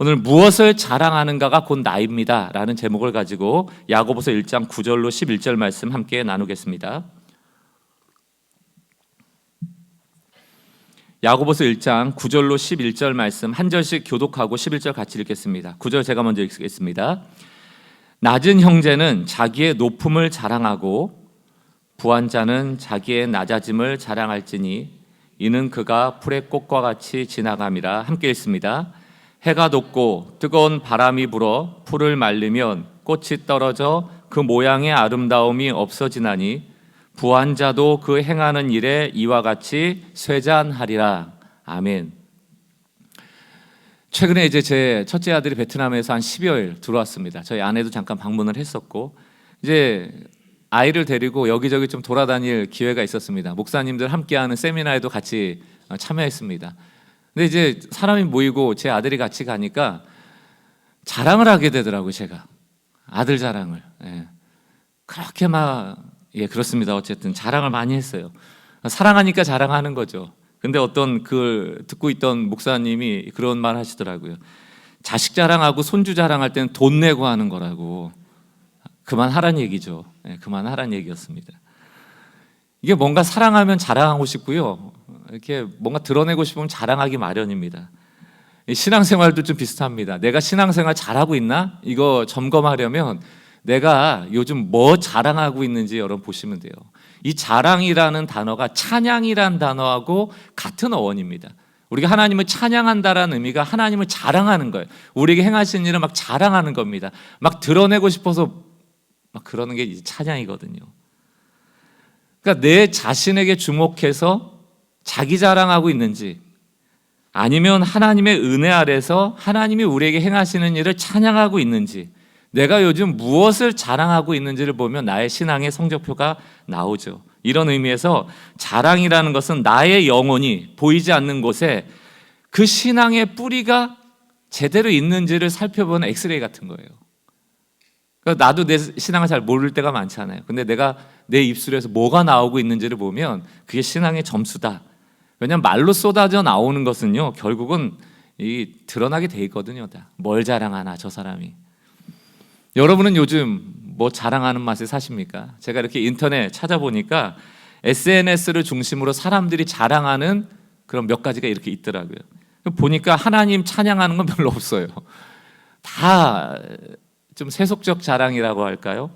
오늘 무엇을 자랑하는가가 곧 나입니다 라는 제목을 가지고 야고보서 1장 9절로 11절 말씀 함께 나누겠습니다. 야고보서 1장 9절로 11절 말씀 한 절씩 교독하고 11절 같이 읽겠습니다. 9절 제가 먼저 읽겠습니다. 낮은 형제는 자기의 높음을 자랑하고 부한 자는 자기의 낮아짐을 자랑할지니 이는 그가 풀의 꽃과 같이 지나감이라. 함께 읽습니다. 해가 돋고 뜨거운 바람이 불어 풀을 말리면 꽃이 떨어져 그 모양의 아름다움이 없어지나니 부한 자도 그 행하는 일에 이와 같이 쇠잔하리라. 아멘. 최근에 이제 제 첫째 아들이 베트남에서 한 10여일 들어왔습니다. 저희 아내도 잠깐 방문을 했었고 이제 아이를 데리고 여기저기 좀 돌아다닐 기회가 있었습니다. 목사님들 함께하는 세미나에도 같이 참여했습니다. 근데 이제 사람이 모이고 제 아들이 같이 가니까 자랑을 하게 되더라고요. 제가 아들 자랑을. 그렇게 막 그렇습니다. 어쨌든 자랑을 많이 했어요. 사랑하니까 자랑하는 거죠. 근데 어떤 그 듣고 있던 목사님이 그런 말 하시더라고요. 자식 자랑하고 손주 자랑할 때는 돈 내고 하는 거라고. 그만하란 얘기죠. 그만하란 얘기였습니다. 이게 뭔가 사랑하면 자랑하고 싶고요. 이렇게 뭔가 드러내고 싶으면 자랑하기 마련입니다. 신앙생활도 좀 비슷합니다. 내가 신앙생활 잘하고 있나? 이거 점검하려면 내가 요즘 뭐 자랑하고 있는지 여러분 보시면 돼요. 이 자랑이라는 단어가 찬양이라는 단어하고 같은 어원입니다. 우리가 하나님을 찬양한다라는 의미가 하나님을 자랑하는 거예요. 우리에게 행하신 일을 막 자랑하는 겁니다. 막 드러내고 싶어서 막 그러는 게 이제 찬양이거든요. 그러니까 내 자신에게 주목해서 자기 자랑하고 있는지 아니면 하나님의 은혜 아래서 하나님이 우리에게 행하시는 일을 찬양하고 있는지 내가 요즘 무엇을 자랑하고 있는지를 보면 나의 신앙의 성적표가 나오죠. 이런 의미에서 자랑이라는 것은 나의 영혼이 보이지 않는 곳에 그 신앙의 뿌리가 제대로 있는지를 살펴보는 엑스레이 같은 거예요. 그러니까 나도 내 신앙을 잘 모를 때가 많잖아요. 근데 내가 내 입술에서 뭐가 나오고 있는지를 보면 그게 신앙의 점수다. 왜냐하면 말로 쏟아져 나오는 것은요 결국은 이 드러나게 돼 있거든요. 뭘 자랑하나 저 사람이. 여러분은 요즘 뭐 자랑하는 맛에 사십니까? 제가 이렇게 인터넷 찾아보니까 SNS를 중심으로 사람들이 자랑하는 그런 몇 가지가 이렇게 있더라고요. 보니까 하나님 찬양하는 건 별로 없어요. 다 좀 세속적 자랑이라고 할까요?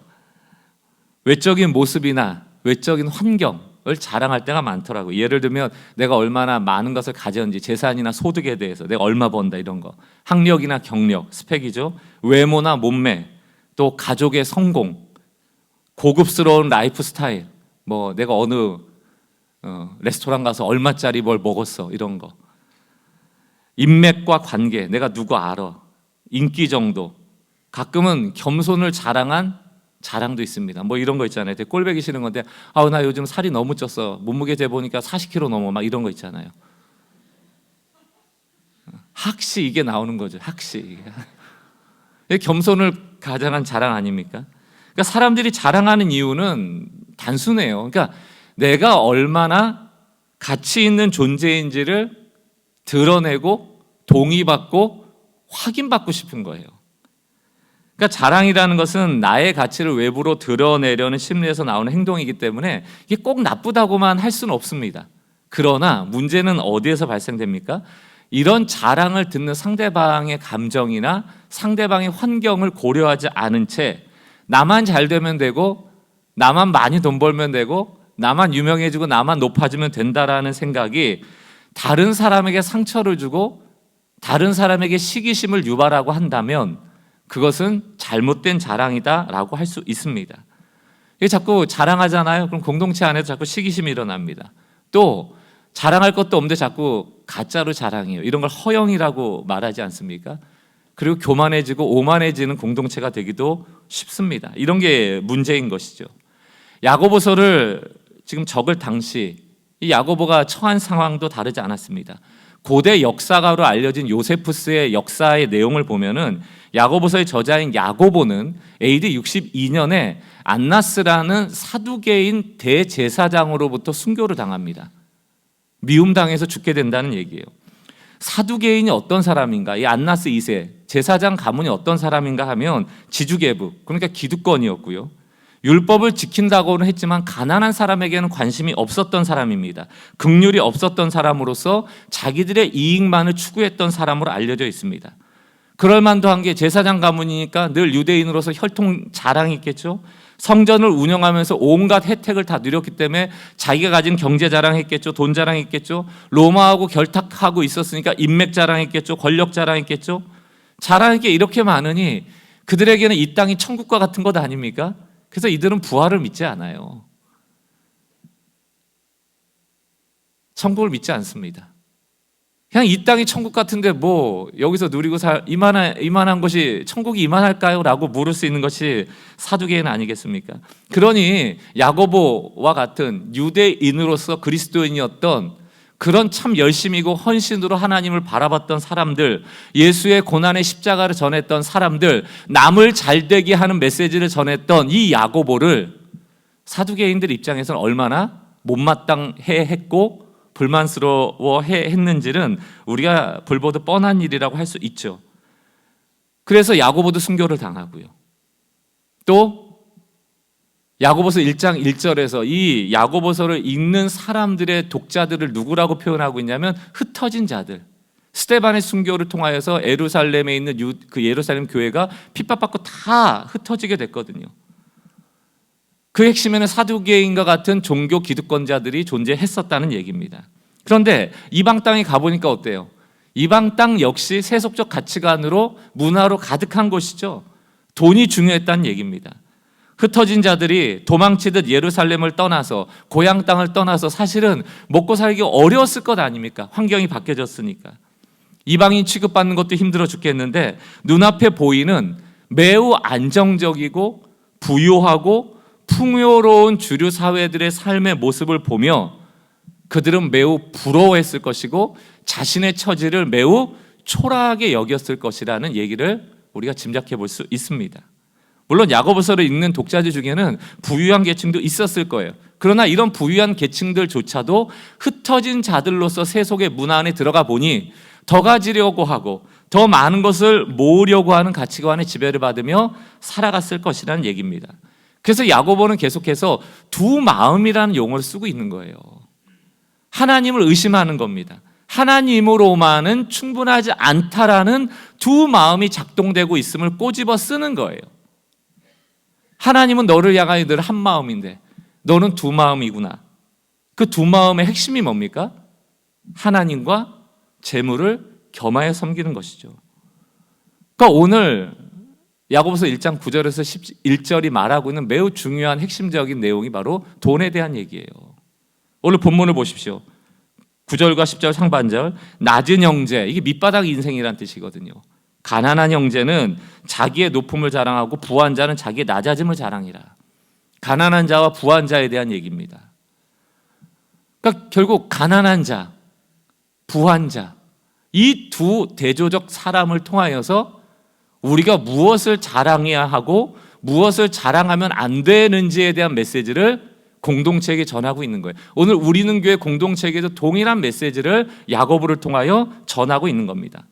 외적인 모습이나 외적인 환경을 자랑할 때가 많더라고요. 예를 들면 내가 얼마나 많은 것을 가졌는지, 재산이나 소득에 대해서 내가 얼마 번다 이런 거, 학력이나 경력, 스펙이죠. 외모나 몸매, 또 가족의 성공, 고급스러운 라이프 스타일, 뭐 내가 어느 레스토랑 가서 얼마짜리 뭘 먹었어 이런 거, 인맥과 관계, 내가 누구 알아, 인기 정도, 가끔은 겸손을 자랑한 자랑도 있습니다. 뭐 이런 거 있잖아요. 되게 꼴보기 싫은 건데 나 요즘 살이 너무 쪘어. 몸무게 재보니까 40kg 넘어. 막 이런 거 있잖아요. 학시 이게 나오는 거죠. 학시. 겸손을 가장한 자랑 아닙니까? 그러니까 사람들이 자랑하는 이유는 단순해요. 그러니까 내가 얼마나 가치 있는 존재인지를 드러내고 동의받고 확인받고 싶은 거예요. 그러니까 자랑이라는 것은 나의 가치를 외부로 드러내려는 심리에서 나오는 행동이기 때문에 이게 꼭 나쁘다고만 할 수는 없습니다. 그러나 문제는 어디에서 발생됩니까? 이런 자랑을 듣는 상대방의 감정이나 상대방의 환경을 고려하지 않은 채 나만 잘 되면 되고 나만 많이 돈 벌면 되고 나만 유명해지고 나만 높아지면 된다라는 생각이 다른 사람에게 상처를 주고 다른 사람에게 시기심을 유발하고 한다면 그것은 잘못된 자랑이다라고 할 수 있습니다. 이게 자꾸 자랑하잖아요. 그럼 공동체 안에서 자꾸 시기심이 일어납니다. 또 자랑할 것도 없는데 자꾸 가짜로 자랑해요. 이런 걸 허영이라고 말하지 않습니까? 그리고 교만해지고 오만해지는 공동체가 되기도 쉽습니다. 이런 게 문제인 것이죠. 야고보서를 지금 적을 당시 이 야고보가 처한 상황도 다르지 않았습니다. 고대 역사가로 알려진 요세푸스의 역사의 내용을 보면은 야고보서의 저자인 야고보는 AD 62년에 안나스라는 사두개인 대제사장으로부터 순교를 당합니다. 미움당해서 죽게 된다는 얘기예요. 사두개인이 어떤 사람인가? 이 안나스 2세 제사장 가문이 어떤 사람인가 하면 지주계부, 그러니까 기득권이었고요. 율법을 지킨다고는 했지만 가난한 사람에게는 관심이 없었던 사람입니다. 긍휼이 없었던 사람으로서 자기들의 이익만을 추구했던 사람으로 알려져 있습니다. 그럴 만도 한 게 제사장 가문이니까 늘 유대인으로서 혈통 자랑이 있겠죠. 성전을 운영하면서 온갖 혜택을 다 누렸기 때문에 자기가 가진 경제 자랑했겠죠. 돈 자랑했겠죠. 로마하고 결탁하고 있었으니까 인맥 자랑했겠죠. 권력 자랑했겠죠. 자랑할 게 이렇게 많으니 그들에게는 이 땅이 천국과 같은 것 아닙니까? 그래서 이들은 부활을 믿지 않아요. 천국을 믿지 않습니다. 그냥 이 땅이 천국 같은데 뭐 여기서 누리고 이만한 것이 천국이 이만할까요? 라고 물을 수 있는 것이 사두개인 아니겠습니까? 그러니 야고보와 같은 유대인으로서 그리스도인이었던 그런 참 열심이고 헌신으로 하나님을 바라봤던 사람들, 예수의 고난의 십자가를 전했던 사람들, 남을 잘되게 하는 메시지를 전했던 이 야고보를 사두개인들 입장에서는 얼마나 못마땅해 했고 불만스러워 했는지는 우리가 불보듯 뻔한 일이라고 할 수 있죠. 그래서 야고보도 순교를 당하고요. 또 야고보서 1장 1절에서 이 야고보서를 읽는 사람들의 독자들을 누구라고 표현하고 있냐면 흩어진 자들. 스데반의 순교를 통하여서 예루살렘에 있는 그 예루살렘 교회가 핍박받고 다 흩어지게 됐거든요. 그 핵심에는 사두개인과 같은 종교 기득권자들이 존재했었다는 얘기입니다. 그런데 이방 땅에 가보니까 어때요? 이방 땅 역시 세속적 가치관으로 문화로 가득한 곳이죠. 돈이 중요했다는 얘기입니다. 흩어진 자들이 도망치듯 예루살렘을 떠나서 고향 땅을 떠나서 사실은 먹고 살기 어려웠을 것 아닙니까? 환경이 바뀌어졌으니까. 이방인 취급받는 것도 힘들어 죽겠는데 눈앞에 보이는 매우 안정적이고 부유하고 풍요로운 주류 사회들의 삶의 모습을 보며 그들은 매우 부러워했을 것이고 자신의 처지를 매우 초라하게 여겼을 것이라는 얘기를 우리가 짐작해 볼 수 있습니다. 물론 야고보서를 읽는 독자들 중에는 부유한 계층도 있었을 거예요. 그러나 이런 부유한 계층들조차도 흩어진 자들로서 세속의 문화 안에 들어가 보니 더 가지려고 하고 더 많은 것을 모으려고 하는 가치관의 지배를 받으며 살아갔을 것이라는 얘기입니다. 그래서 야고보는 계속해서 두 마음이라는 용어를 쓰고 있는 거예요. 하나님을 의심하는 겁니다. 하나님으로만은 충분하지 않다라는 두 마음이 작동되고 있음을 꼬집어 쓰는 거예요. 하나님은 너를 향하여 늘 한 마음인데 너는 두 마음이구나. 그 두 마음의 핵심이 뭡니까? 하나님과 재물을 겸하여 섬기는 것이죠. 그러니까 오늘 야고보서 1장 9절에서 11절이 말하고 있는 매우 중요한 핵심적인 내용이 바로 돈에 대한 얘기예요. 오늘 본문을 보십시오. 9절과 10절 상반절, 낮은 형제, 이게 밑바닥 인생이란 뜻이거든요. 가난한 형제는 자기의 높음을 자랑하고 부한 자는 자기의 낮아짐을 자랑이라. 가난한 자와 부한 자에 대한 얘기입니다. 그러니까 결국 가난한 자, 부한 자, 이 두 대조적 사람을 통하여서 우리가 무엇을 자랑해야 하고 무엇을 자랑하면 안 되는지에 대한 메시지를 공동체에게 전하고 있는 거예요. 오늘 우리는 교회 공동체에게도 동일한 메시지를 야고보를 통하여 전하고 있는 겁니다.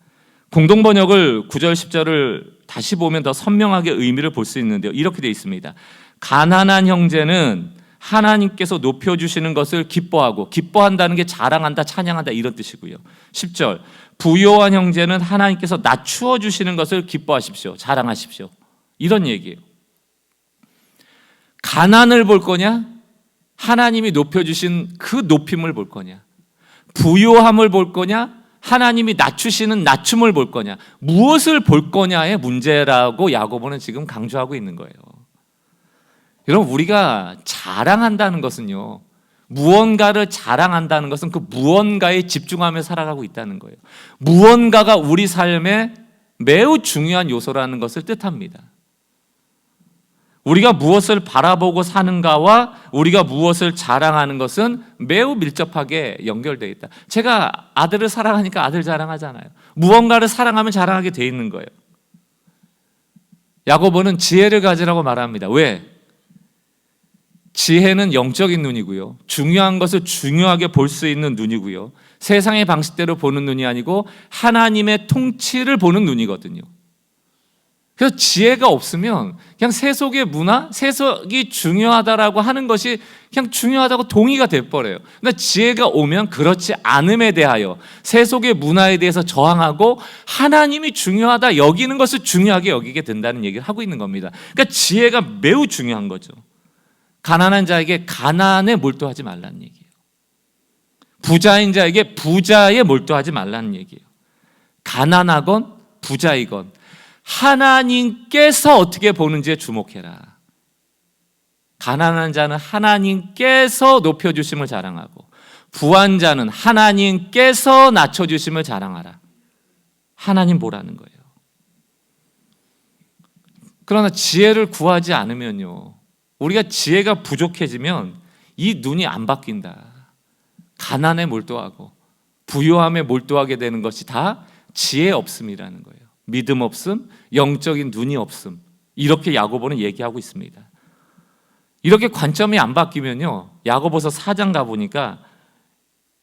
공동번역을 9절 10절을 다시 보면 더 선명하게 의미를 볼 수 있는데요. 이렇게 되어 있습니다. 가난한 형제는 하나님께서 높여주시는 것을 기뻐하고, 기뻐한다는 게 자랑한다, 찬양한다 이런 뜻이고요. 10절, 부요한 형제는 하나님께서 낮추어 주시는 것을 기뻐하십시오, 자랑하십시오, 이런 얘기예요. 가난을 볼 거냐? 하나님이 높여주신 그 높임을 볼 거냐? 부요함을 볼 거냐? 하나님이 낮추시는 낮춤을 볼 거냐? 무엇을 볼 거냐의 문제라고 야고보는 지금 강조하고 있는 거예요. 여러분, 우리가 자랑한다는 것은요, 무언가를 자랑한다는 것은 그 무언가에 집중하며 살아가고 있다는 거예요. 무언가가 우리 삶에 매우 중요한 요소라는 것을 뜻합니다. 우리가 무엇을 바라보고 사는가와 우리가 무엇을 자랑하는 것은 매우 밀접하게 연결되어 있다. 제가 아들을 사랑하니까 아들 자랑하잖아요. 무언가를 사랑하면 자랑하게 돼 있는 거예요. 야고보는 지혜를 가지라고 말합니다. 왜? 지혜는 영적인 눈이고요, 중요한 것을 중요하게 볼 수 있는 눈이고요, 세상의 방식대로 보는 눈이 아니고 하나님의 통치를 보는 눈이거든요. 그래서 지혜가 없으면 그냥 세속의 문화, 세속이 중요하다라고 하는 것이 그냥 중요하다고 동의가 돼버려요. 근데 지혜가 오면 그렇지 않음에 대하여 세속의 문화에 대해서 저항하고 하나님이 중요하다 여기는 것을 중요하게 여기게 된다는 얘기를 하고 있는 겁니다. 그러니까 지혜가 매우 중요한 거죠. 가난한 자에게 가난에 몰두하지 말라는 얘기예요. 부자인 자에게 부자에 몰두하지 말라는 얘기예요. 가난하건 부자이건 하나님께서 어떻게 보는지에 주목해라. 가난한 자는 하나님께서 높여주심을 자랑하고 부한 자는 하나님께서 낮춰주심을 자랑하라. 하나님 보라는 거예요. 그러나 지혜를 구하지 않으면요, 우리가 지혜가 부족해지면 이 눈이 안 바뀐다. 가난에 몰두하고 부요함에 몰두하게 되는 것이 다 지혜 없음이라는 거예요. 믿음 없음, 영적인 눈이 없음, 이렇게 야고보는 얘기하고 있습니다. 이렇게 관점이 안 바뀌면요, 야고보서 4장 가보니까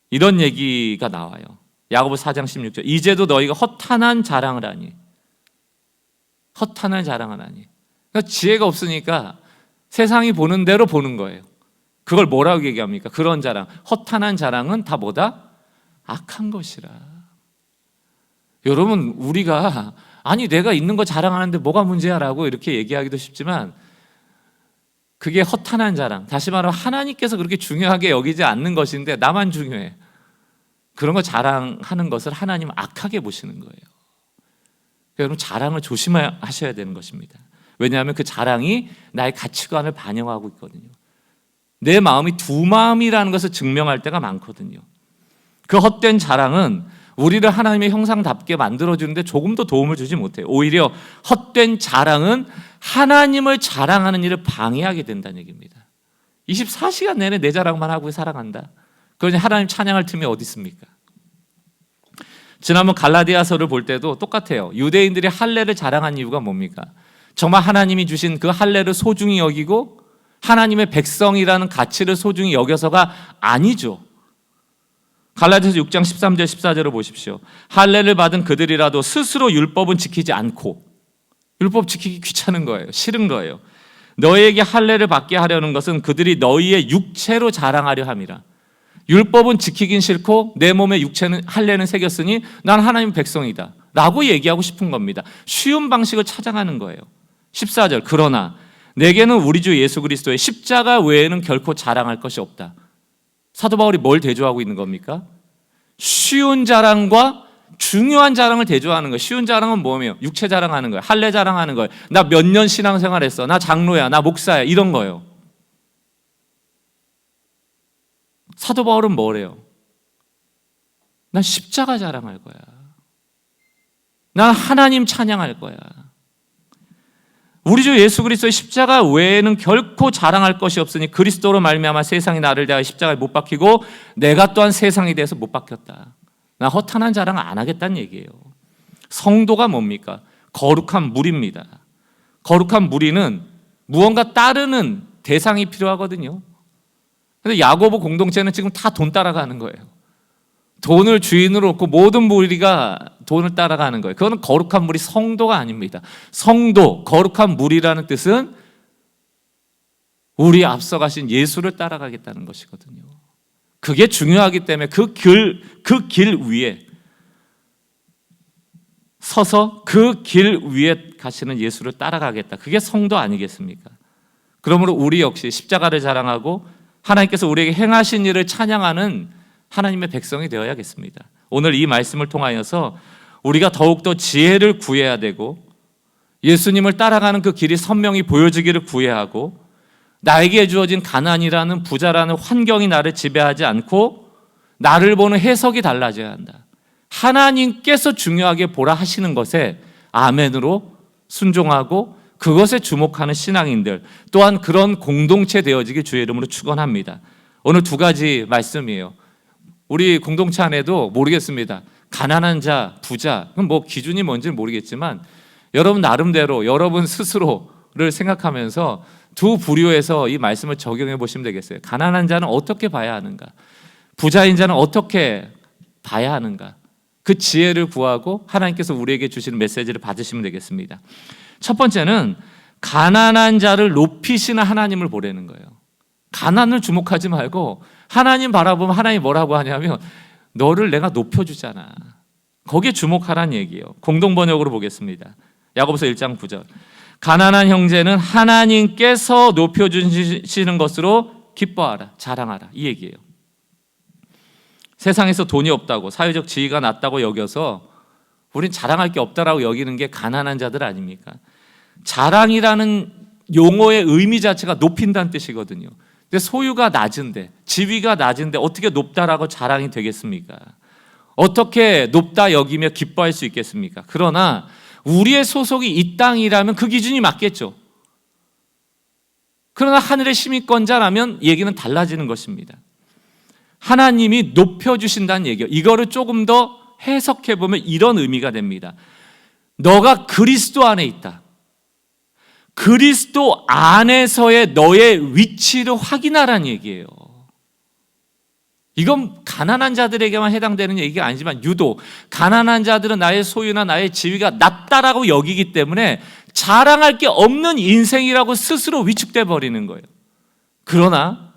이런 얘기가 나와요. 야고보 4장 16절, 이제도 너희가 허탄한 자랑을 하니, 허탄한 자랑을 하니. 그러니까 지혜가 없으니까 세상이 보는 대로 보는 거예요. 그걸 뭐라고 얘기합니까? 그런 자랑, 허탄한 자랑은 다 뭐다? 악한 것이라. 여러분, 우리가 아니 내가 있는 거 자랑하는데 뭐가 문제야 라고 이렇게 얘기하기도 쉽지만 그게 허탄한 자랑, 다시 말하면 하나님께서 그렇게 중요하게 여기지 않는 것인데 나만 중요해, 그런 거 자랑하는 것을 하나님은 악하게 보시는 거예요. 여러분, 자랑을 조심하셔야 되는 것입니다. 왜냐하면 그 자랑이 나의 가치관을 반영하고 있거든요. 내 마음이 두 마음이라는 것을 증명할 때가 많거든요. 그 헛된 자랑은 우리를 하나님의 형상답게 만들어주는데 조금도 도움을 주지 못해요. 오히려 헛된 자랑은 하나님을 자랑하는 일을 방해하게 된다는 얘기입니다. 24시간 내내 내 자랑만 하고 살아간다. 그러니 하나님 찬양할 틈이 어디 있습니까? 지난번 갈라디아서를 볼 때도 똑같아요. 유대인들이 할례를 자랑한 이유가 뭡니까? 정말 하나님이 주신 그 할례를 소중히 여기고 하나님의 백성이라는 가치를 소중히 여겨서가 아니죠. 갈라디아서 6장 13절 14절을 보십시오. 할례를 받은 그들이라도 스스로 율법은 지키지 않고, 율법 지키기 귀찮은 거예요. 싫은 거예요. 너희에게 할례를 받게 하려는 것은 그들이 너희의 육체로 자랑하려 함이라. 율법은 지키긴 싫고 내 몸에 육체는 할례는 새겼으니 난 하나님 백성이다 라고 얘기하고 싶은 겁니다. 쉬운 방식을 찾아가는 거예요. 14절, 그러나 내게는 우리 주 예수 그리스도의 십자가 외에는 결코 자랑할 것이 없다. 사도 바울이 뭘 대조하고 있는 겁니까? 쉬운 자랑과 중요한 자랑을 대조하는 거예요. 쉬운 자랑은 뭐예요? 육체 자랑하는 거예요. 할례 자랑하는 거예요. 나 몇 년 신앙생활했어, 나 장로야, 나 목사야, 이런 거예요. 사도 바울은 뭐래요? 난 십자가 자랑할 거야. 난 하나님 찬양할 거야. 우리 주 예수 그리스도의 십자가 외에는 결코 자랑할 것이 없으니 그리스도로 말미암아 세상이 나를 대하여 십자가에 못 박히고 내가 또한 세상에 대해서 못 박혔다. 나 허탄한 자랑 안 하겠다는 얘기예요. 성도가 뭡니까? 거룩한 무리입니다. 거룩한 무리는 무언가 따르는 대상이 필요하거든요. 근데 야고보 공동체는 지금 다 돈 따라가는 거예요. 돈을 주인으로 놓고 모든 무리가 돈을 따라가는 거예요. 그거는 거룩한 무리, 성도가 아닙니다. 성도, 거룩한 무리라는 뜻은 우리 앞서가신 예수를 따라가겠다는 것이거든요. 그게 중요하기 때문에 그 길 위에 서서 그 길 위에 가시는 예수를 따라가겠다. 그게 성도 아니겠습니까? 그러므로 우리 역시 십자가를 자랑하고 하나님께서 우리에게 행하신 일을 찬양하는 하나님의 백성이 되어야겠습니다. 오늘 이 말씀을 통하여서 우리가 더욱더 지혜를 구해야 되고 예수님을 따라가는 그 길이 선명히 보여지기를 구해야 하고 나에게 주어진 가난이라는 부자라는 환경이 나를 지배하지 않고 나를 보는 해석이 달라져야 한다. 하나님께서 중요하게 보라 하시는 것에 아멘으로 순종하고 그것에 주목하는 신앙인들 또한 그런 공동체 되어지길 주의 이름으로 축원합니다. 오늘 두 가지 말씀이에요. 우리 공동체 안에도 모르겠습니다. 가난한 자, 부자, 그건 뭐 기준이 뭔지는 모르겠지만 여러분 나름대로 여러분 스스로를 생각하면서 두 부류에서 이 말씀을 적용해 보시면 되겠어요. 가난한 자는 어떻게 봐야 하는가? 부자인 자는 어떻게 봐야 하는가? 그 지혜를 구하고 하나님께서 우리에게 주시는 메시지를 받으시면 되겠습니다. 첫 번째는 가난한 자를 높이시는 하나님을 보라는 거예요. 가난을 주목하지 말고 하나님 바라보면 하나님이 뭐라고 하냐면 너를 내가 높여주잖아. 거기에 주목하라는 얘기예요. 공동번역으로 보겠습니다. 야고보서 1장 9절. 가난한 형제는 하나님께서 높여주시는 것으로 기뻐하라, 자랑하라, 이 얘기예요. 세상에서 돈이 없다고, 사회적 지위가 낮다고 여겨서 우린 자랑할 게 없다라고 여기는 게 가난한 자들 아닙니까? 자랑이라는 용어의 의미 자체가 높인다는 뜻이거든요. 근데 소유가 낮은데, 지위가 낮은데 어떻게 높다라고 자랑이 되겠습니까? 어떻게 높다 여기며 기뻐할 수 있겠습니까? 그러나 우리의 소속이 이 땅이라면 그 기준이 맞겠죠. 그러나 하늘의 시민권자라면 얘기는 달라지는 것입니다. 하나님이 높여주신다는 얘기예요. 이거를 조금 더 해석해보면 이런 의미가 됩니다. 너가 그리스도 안에 있다. 그리스도 안에서의 너의 위치를 확인하라는 얘기예요. 이건 가난한 자들에게만 해당되는 얘기가 아니지만 유독 가난한 자들은 나의 소유나 나의 지위가 낮다라고 여기기 때문에 자랑할 게 없는 인생이라고 스스로 위축돼 버리는 거예요. 그러나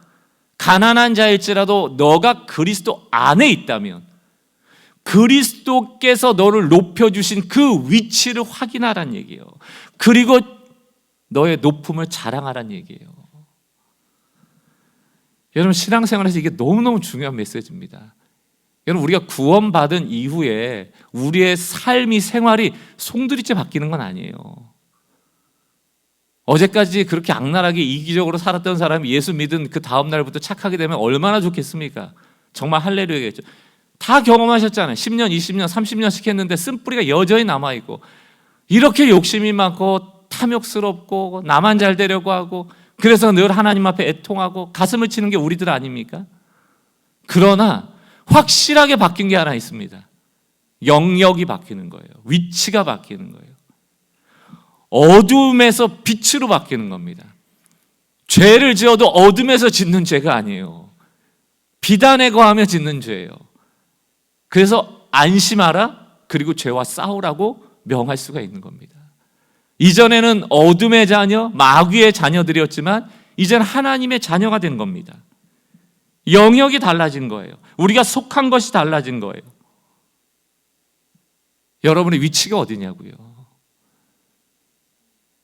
가난한 자일지라도 너가 그리스도 안에 있다면 그리스도께서 너를 높여주신 그 위치를 확인하라는 얘기예요. 그리고 너의 높음을 자랑하라는 얘기예요. 여러분, 신앙생활에서 이게 너무너무 중요한 메시지입니다. 여러분, 우리가 구원받은 이후에 우리의 삶이, 생활이 송두리째 바뀌는 건 아니에요. 어제까지 그렇게 악랄하게 이기적으로 살았던 사람이 예수 믿은 그 다음 날부터 착하게 되면 얼마나 좋겠습니까? 정말 할렐루야겠죠. 다 경험하셨잖아요. 10년, 20년, 30년씩 했는데 쓴뿌리가 여전히 남아있고 이렇게 욕심이 많고 탐욕스럽고 나만 잘 되려고 하고 그래서 늘 하나님 앞에 애통하고 가슴을 치는 게 우리들 아닙니까? 그러나 확실하게 바뀐 게 하나 있습니다. 영역이 바뀌는 거예요. 위치가 바뀌는 거예요. 어둠에서 빛으로 바뀌는 겁니다. 죄를 지어도 어둠에서 짓는 죄가 아니에요. 비단에 거하며 짓는 죄예요. 그래서 안심하라, 그리고 죄와 싸우라고 명할 수가 있는 겁니다. 이전에는 어둠의 자녀, 마귀의 자녀들이었지만 이제는 하나님의 자녀가 된 겁니다. 영역이 달라진 거예요. 우리가 속한 것이 달라진 거예요. 여러분의 위치가 어디냐고요?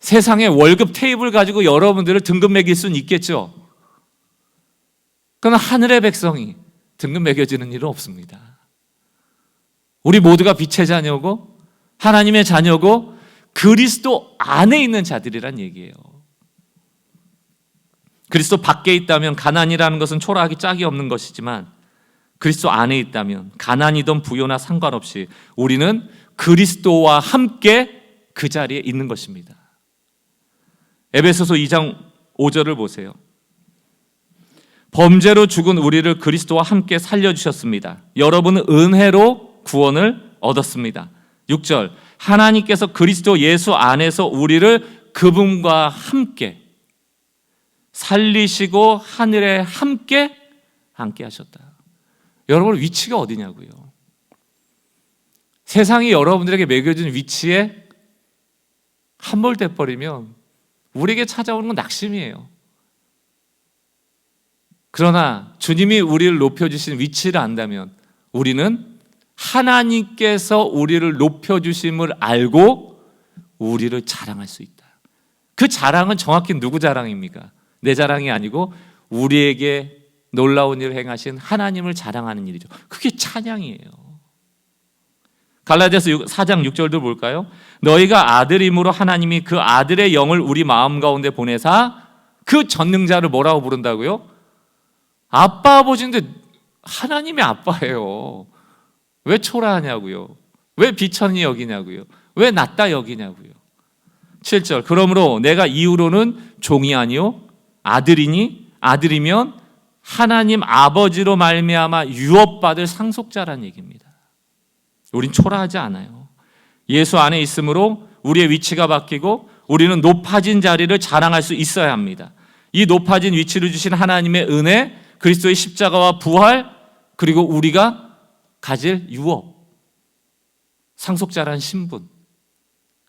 세상에 월급 테이블 가지고 여러분들을 등급 매길 수는 있겠죠. 그러나 하늘의 백성이 등급 매겨지는 일은 없습니다. 우리 모두가 빛의 자녀고 하나님의 자녀고 그리스도 안에 있는 자들이란 얘기예요. 그리스도 밖에 있다면 가난이라는 것은 초라하기 짝이 없는 것이지만 그리스도 안에 있다면 가난이든 부요나 상관없이 우리는 그리스도와 함께 그 자리에 있는 것입니다. 에베소서 2장 5절을 보세요. 범죄로 죽은 우리를 그리스도와 함께 살려주셨습니다. 여러분은 은혜로 구원을 얻었습니다. 6절, 하나님께서 그리스도 예수 안에서 우리를 그분과 함께 살리시고 하늘에 함께 하셨다. 여러분 위치가 어디냐고요? 세상이 여러분들에게 매겨준 위치에 함몰돼 버리면 우리에게 찾아오는 건 낙심이에요. 그러나 주님이 우리를 높여주신 위치를 안다면 우리는 하나님께서 우리를 높여주심을 알고 우리를 자랑할 수 있다. 그 자랑은 정확히 누구 자랑입니까? 내 자랑이 아니고 우리에게 놀라운 일을 행하신 하나님을 자랑하는 일이죠. 그게 찬양이에요. 갈라디아서 4장 6절도 볼까요? 너희가 아들임으로 하나님이 그 아들의 영을 우리 마음 가운데 보내사 그 전능자를 뭐라고 부른다고요? 아빠 아버지인데 하나님이 아빠예요. 왜 초라하냐고요? 왜 비천히 여기냐고요? 왜 낮다 여기냐고요? 7절, 그러므로 내가 이후로는 종이 아니요 아들이니 아들이면 하나님 아버지로 말미암아 유업받을 상속자라는 얘기입니다. 우린 초라하지 않아요. 예수 안에 있으므로 우리의 위치가 바뀌고 우리는 높아진 자리를 자랑할 수 있어야 합니다. 이 높아진 위치를 주신 하나님의 은혜, 그리스도의 십자가와 부활, 그리고 우리가 가질 유업, 상속자라는 신분,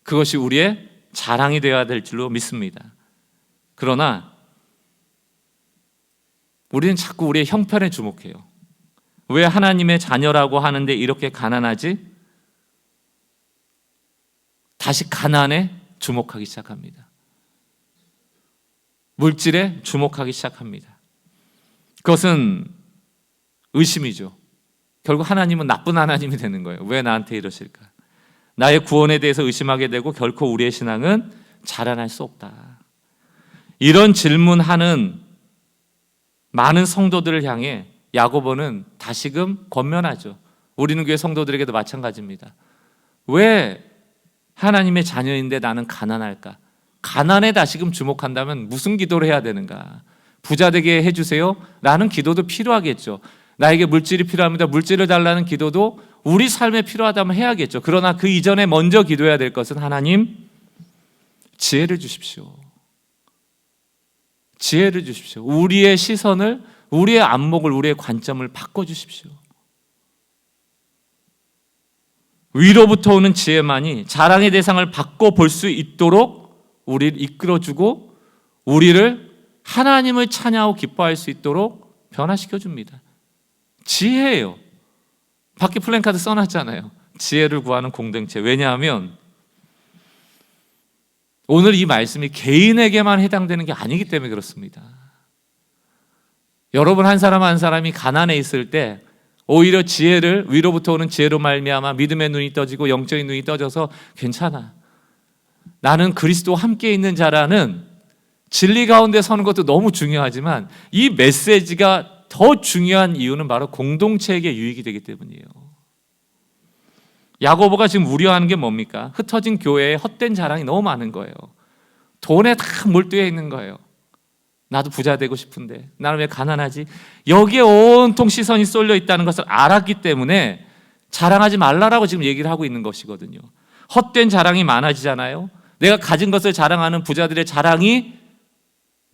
그것이 우리의 자랑이 되어야 될 줄로 믿습니다. 그러나 우리는 자꾸 우리의 형편에 주목해요. 왜 하나님의 자녀라고 하는데 이렇게 가난하지? 다시 가난에 주목하기 시작합니다. 물질에 주목하기 시작합니다. 그것은 의심이죠. 결국 하나님은 나쁜 하나님이 되는 거예요. 왜 나한테 이러실까? 나의 구원에 대해서 의심하게 되고 결코 우리의 신앙은 자라날 수 없다. 이런 질문하는 많은 성도들을 향해 야고보는 다시금 권면하죠. 우리는 교회 성도들에게도 마찬가지입니다. 왜 하나님의 자녀인데 나는 가난할까? 가난에 다시금 주목한다면 무슨 기도를 해야 되는가? 부자 되게 해주세요 라는 기도도 필요하겠죠. 나에게 물질이 필요합니다. 물질을 달라는 기도도 우리 삶에 필요하다면 해야겠죠. 그러나 그 이전에 먼저 기도해야 될 것은 하나님 지혜를 주십시오. 지혜를 주십시오. 우리의 시선을, 우리의 안목을, 우리의 관점을 바꿔주십시오. 위로부터 오는 지혜만이 자랑의 대상을 바꿔볼 수 있도록 우리를 이끌어주고 우리를 하나님을 찬양하고 기뻐할 수 있도록 변화시켜줍니다. 지혜예요. 밖에 플랜카드 써놨잖아요. 지혜를 구하는 공동체. 왜냐하면 오늘 이 말씀이 개인에게만 해당되는 게 아니기 때문에 그렇습니다. 여러분 한 사람 한 사람이 가난해 있을 때 오히려 지혜를, 위로부터 오는 지혜로 말미암아 믿음의 눈이 떠지고 영적인 눈이 떠져서 괜찮아, 나는 그리스도와 함께 있는 자라는 진리 가운데 서는 것도 너무 중요하지만 이 메시지가 더 중요한 이유는 바로 공동체에게 유익이 되기 때문이에요. 야고보가 지금 우려하는 게 뭡니까? 흩어진 교회에 헛된 자랑이 너무 많은 거예요. 돈에 다 몰두해 있는 거예요. 나도 부자 되고 싶은데 나는 왜 가난하지? 여기에 온통 시선이 쏠려 있다는 것을 알았기 때문에 자랑하지 말라라고 지금 얘기를 하고 있는 것이거든요. 헛된 자랑이 많아지잖아요. 내가 가진 것을 자랑하는 부자들의 자랑이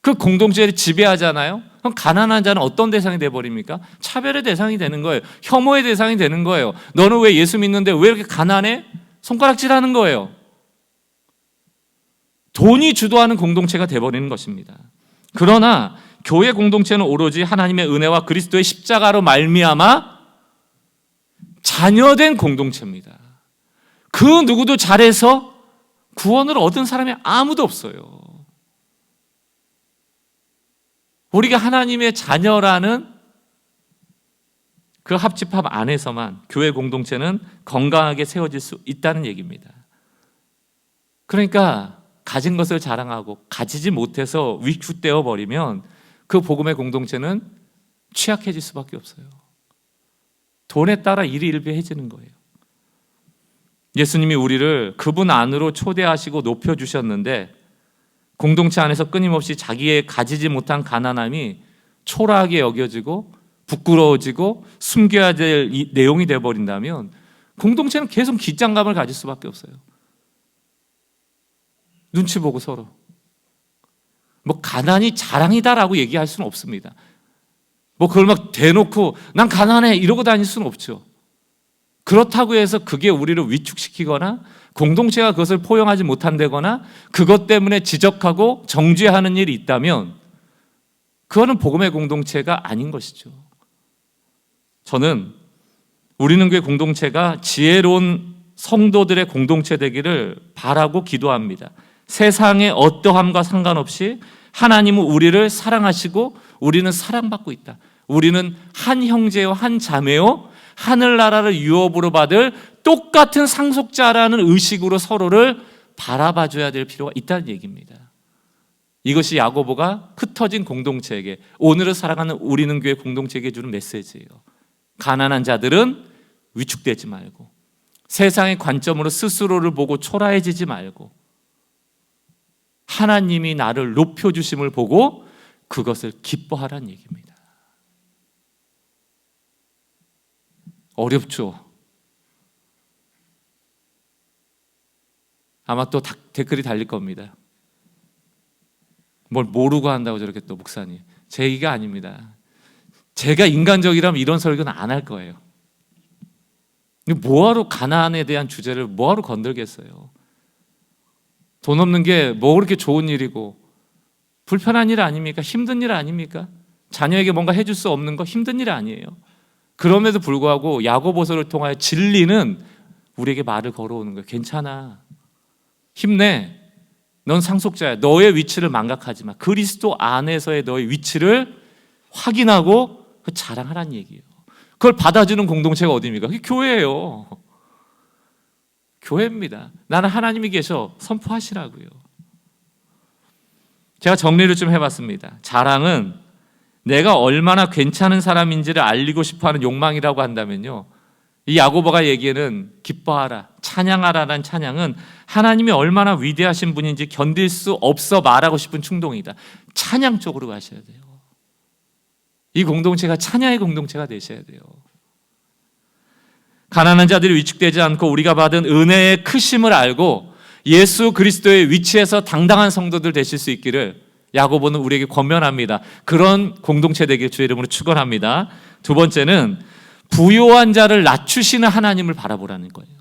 그 공동체를 지배하잖아요. 그럼 가난한 자는 어떤 대상이 되어버립니까? 차별의 대상이 되는 거예요. 혐오의 대상이 되는 거예요. 너는 왜 예수 믿는데 왜 이렇게 가난해? 손가락질하는 거예요. 돈이 주도하는 공동체가 되어버리는 것입니다. 그러나 교회 공동체는 오로지 하나님의 은혜와 그리스도의 십자가로 말미암아 자녀된 공동체입니다. 그 누구도 잘해서 구원을 얻은 사람이 아무도 없어요. 우리가 하나님의 자녀라는 그 합집합 안에서만 교회 공동체는 건강하게 세워질 수 있다는 얘기입니다. 그러니까 가진 것을 자랑하고 가지지 못해서 위축되어 버리면 그 복음의 공동체는 취약해질 수밖에 없어요. 돈에 따라 일희일비해지는 거예요. 예수님이 우리를 그분 안으로 초대하시고 높여주셨는데 공동체 안에서 끊임없이 자기의 가지지 못한 가난함이 초라하게 여겨지고 부끄러워지고 숨겨야 될 내용이 되어버린다면 공동체는 계속 긴장감을 가질 수밖에 없어요. 눈치 보고 서로 뭐 가난이 자랑이다라고 얘기할 수는 없습니다. 뭐 그걸 막 대놓고 난 가난해 이러고 다닐 수는 없죠. 그렇다고 해서 그게 우리를 위축시키거나 공동체가 그것을 포용하지 못한다거나 그것 때문에 지적하고 정죄하는 일이 있다면 그거는 복음의 공동체가 아닌 것이죠. 저는 우리는 교회 공동체가 지혜로운 성도들의 공동체 되기를 바라고 기도합니다. 세상의 어떠함과 상관없이 하나님은 우리를 사랑하시고 우리는 사랑받고 있다. 우리는 한 형제요 한 자매요 하늘나라를 유업으로 받을 똑같은 상속자라는 의식으로 서로를 바라봐 줘야 될 필요가 있다는 얘기입니다. 이것이 야고보가 흩어진 공동체에게, 오늘을 살아가는 우리는 교회 공동체에게 주는 메시지예요. 가난한 자들은 위축되지 말고 세상의 관점으로 스스로를 보고 초라해지지 말고 하나님이 나를 높여주심을 보고 그것을 기뻐하라는 얘기입니다. 어렵죠. 아마 또 댓글이 달릴 겁니다. 뭘 모르고 한다고 저렇게 또 목사님. 제 얘기가 아닙니다. 제가 인간적이라면 이런 설교는 안 할 거예요. 뭐하러 가나안에 대한 주제를 뭐하러 건들겠어요? 돈 없는 게 뭐 그렇게 좋은 일이고 불편한 일 아닙니까? 힘든 일 아닙니까? 자녀에게 뭔가 해줄 수 없는 거 힘든 일 아니에요. 그럼에도 불구하고 야고보서를 통하여 진리는 우리에게 말을 걸어오는 거예요. 괜찮아, 힘내, 넌 상속자야. 너의 위치를 망각하지 마. 그리스도 안에서의 너의 위치를 확인하고 자랑하라는 얘기예요. 그걸 받아주는 공동체가 어디입니까? 그게 교회예요. 교회입니다. 나는 하나님이 계셔, 선포하시라고요. 제가 정리를 좀 해봤습니다. 자랑은 내가 얼마나 괜찮은 사람인지를 알리고 싶어하는 욕망이라고 한다면요, 이 야고보가 얘기하는 기뻐하라, 찬양하라라는 찬양은 하나님이 얼마나 위대하신 분인지 견딜 수 없어 말하고 싶은 충동이다. 찬양 쪽으로 가셔야 돼요. 이 공동체가 찬양의 공동체가 되셔야 돼요. 가난한 자들이 위축되지 않고 우리가 받은 은혜의 크심을 알고 예수 그리스도의 위치에서 당당한 성도들 되실 수 있기를 야고보는 우리에게 권면합니다. 그런 공동체 되길 주의 이름으로 축원합니다. 두 번째는 부요한 자를 낮추시는 하나님을 바라보라는 거예요.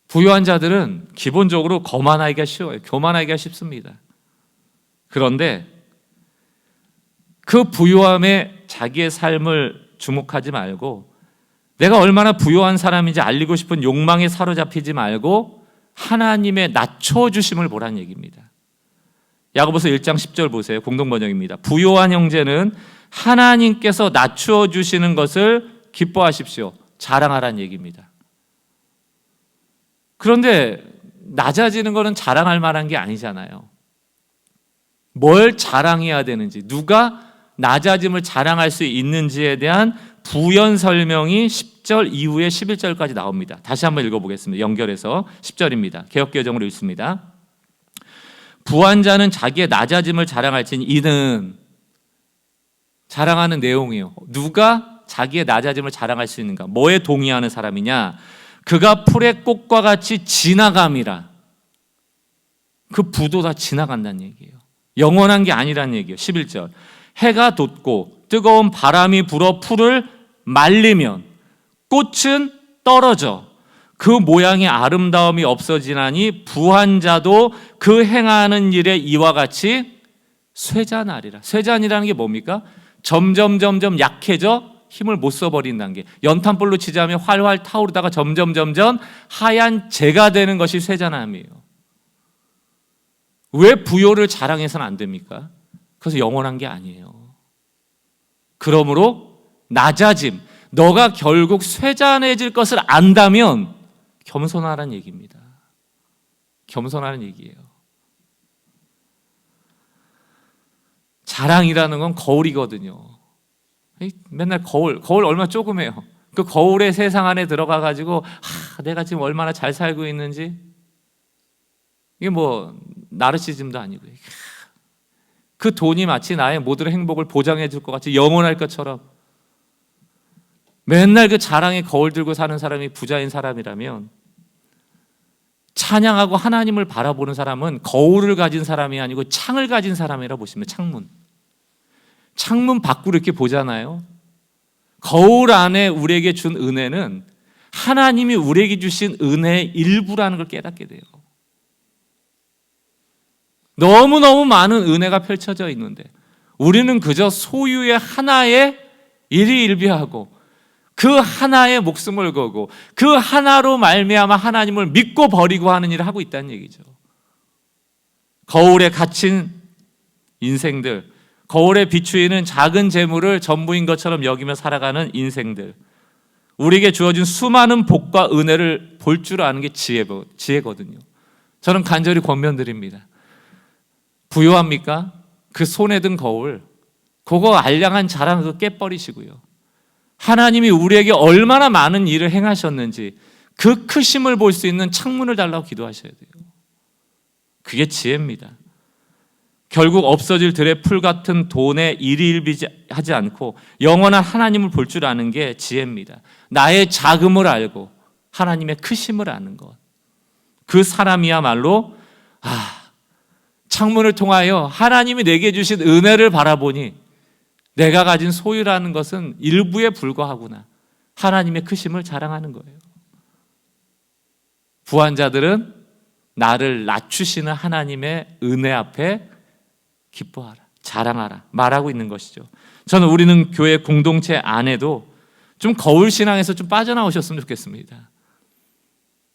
부요한 자들은 기본적으로 거만하기가 쉬워요. 교만하기가 쉽습니다. 그런데 그 부요함에 자기의 삶을 주목하지 말고 내가 얼마나 부요한 사람인지 알리고 싶은 욕망에 사로잡히지 말고 하나님의 낮춰주심을 보라는 얘기입니다. 야고보서 1장 10절 보세요. 공동번역입니다. 부요한 형제는 하나님께서 낮추어 주시는 것을 기뻐하십시오. 자랑하라는 얘기입니다. 그런데 낮아지는 것은 자랑할 만한 게 아니잖아요. 뭘 자랑해야 되는지, 누가 낮아짐을 자랑할 수 있는지에 대한 부연 설명이 10절 이후에 11절까지 나옵니다. 다시 한번 읽어보겠습니다. 연결해서 10절입니다. 개역개정으로 읽습니다. 부한 자는 자기의 낮아짐을 자랑할지니 이는, 자랑하는 내용이에요. 누가 자기의 낮아짐을 자랑할 수 있는가? 뭐에 동의하는 사람이냐? 그가 풀의 꽃과 같이 지나감이라. 그 부도 다 지나간다는 얘기예요. 영원한 게 아니라는 얘기예요. 11절. 해가 돋고 뜨거운 바람이 불어 풀을 말리면 꽃은 떨어져 그 모양의 아름다움이 없어지나니 부한 자도 그 행하는 일에 이와 같이 쇠잔하리라. 쇠잔이라는 게 뭡니까? 점점 약해져 힘을 못 써버린다는 게, 연탄불로 치자면 활활 타오르다가 점점 하얀 재가 되는 것이 쇠잔함이에요. 왜 부요를 자랑해서는 안 됩니까? 그래서 영원한 게 아니에요. 그러므로 낮아짐, 너가 결국 쇠잔해질 것을 안다면 겸손하라는 얘기입니다. 겸손하는 얘기예요. 자랑이라는 건 거울이거든요. 맨날 거울 얼마나 조그매요. 그 거울의 세상 안에 들어가 가지고 내가 지금 얼마나 잘 살고 있는지, 이게 뭐 나르시즘도 아니고요. 그 돈이 마치 나의 모든 행복을 보장해 줄 것 같이 영원할 것처럼 맨날 그 자랑의 거울 들고 사는 사람이 부자인 사람이라면, 찬양하고 하나님을 바라보는 사람은 거울을 가진 사람이 아니고 창을 가진 사람이라 보시면, 창문 밖으로 이렇게 보잖아요. 거울 안에 우리에게 준 은혜는 하나님이 우리에게 주신 은혜의 일부라는 걸 깨닫게 돼요. 너무너무 많은 은혜가 펼쳐져 있는데 우리는 그저 소유의 하나에 일희일비하고 그 하나에 목숨을 걸고 그 하나로 말미암아 하나님을 믿고 버리고 하는 일을 하고 있다는 얘기죠. 거울에 갇힌 인생들, 거울에 비추이는 작은 재물을 전부인 것처럼 여기며 살아가는 인생들, 우리에게 주어진 수많은 복과 은혜를 볼 줄 아는 게 지혜거든요. 저는 간절히 권면드립니다. 부요합니까? 그 손에 든 거울, 그거 알량한 자랑 그거 깨버리시고요. 하나님이 우리에게 얼마나 많은 일을 행하셨는지 그 크심을 볼 수 있는 창문을 달라고 기도하셔야 돼요. 그게 지혜입니다. 결국 없어질 들의 풀 같은 돈에 일희일비하지 않고 영원한 하나님을 볼 줄 아는 게 지혜입니다. 나의 작음을 알고 하나님의 크심을 아는 것, 그 사람이야말로 창문을 통하여 하나님이 내게 주신 은혜를 바라보니 내가 가진 소유라는 것은 일부에 불과하구나, 하나님의 크심을 자랑하는 거예요. 부한 자들은 나를 낮추시는 하나님의 은혜 앞에 기뻐하라, 자랑하라 말하고 있는 것이죠. 저는 우리는 교회 공동체 안에도 좀 거울 신앙에서 좀 빠져나오셨으면 좋겠습니다.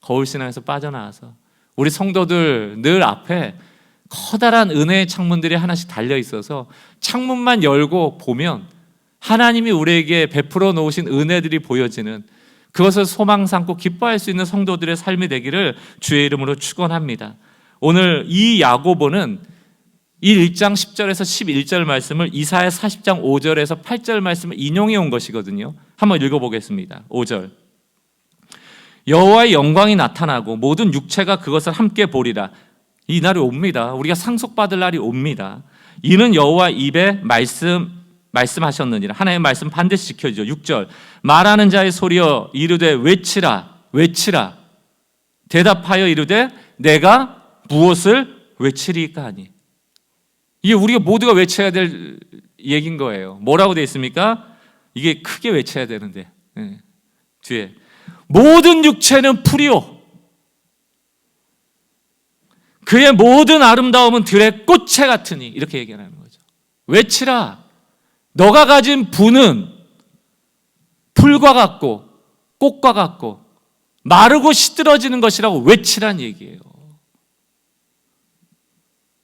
거울 신앙에서 빠져나와서 우리 성도들 늘 앞에 커다란 은혜의 창문들이 하나씩 달려 있어서 창문만 열고 보면 하나님이 우리에게 베풀어 놓으신 은혜들이 보여지는, 그것을 소망 삼고 기뻐할 수 있는 성도들의 삶이 되기를 주의 이름으로 축원합니다. 오늘 이 야고보는 이 1장 10절에서 11절 말씀을 이사야 40장 5절에서 8절 말씀을 인용해 온 것이거든요. 한번 읽어보겠습니다. 5절. 여호와의 영광이 나타나고 모든 육체가 그것을 함께 보리라. 이 날이 옵니다. 우리가 상속받을 날이 옵니다. 이는 여호와 입에 말씀하셨느니라. 하나님의 말씀 반드시 지켜지죠. 6절. 말하는 자의 소리여 이르되 외치라, 외치라. 대답하여 이르되 내가 무엇을 외치리까 하니. 이게 우리가 모두가 외쳐야 될 얘기인 거예요. 뭐라고 되어 있습니까? 이게 크게 외쳐야 되는데, 뒤에 모든 육체는 풀이요 그의 모든 아름다움은 들의 꽃에 같으니, 이렇게 얘기하는 거죠. 외치라. 너가 가진 부는 풀과 같고 꽃과 같고 마르고 시들어지는 것이라고 외치란 얘기예요.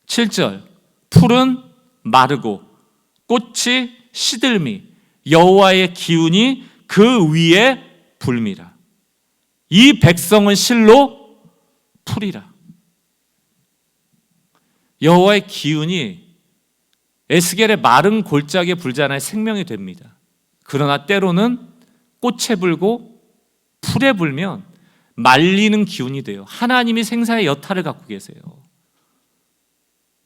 7절. 풀은 마르고 꽃이 시들미 여호와의 기운이 그 위에 불미라. 이 백성은 실로 풀이라. 여호와의 기운이 에스겔의 마른 골짜기에 불잖아요. 생명이 됩니다. 그러나 때로는 꽃에 불고 풀에 불면 말리는 기운이 돼요. 하나님이 생사의 여타를 갖고 계세요.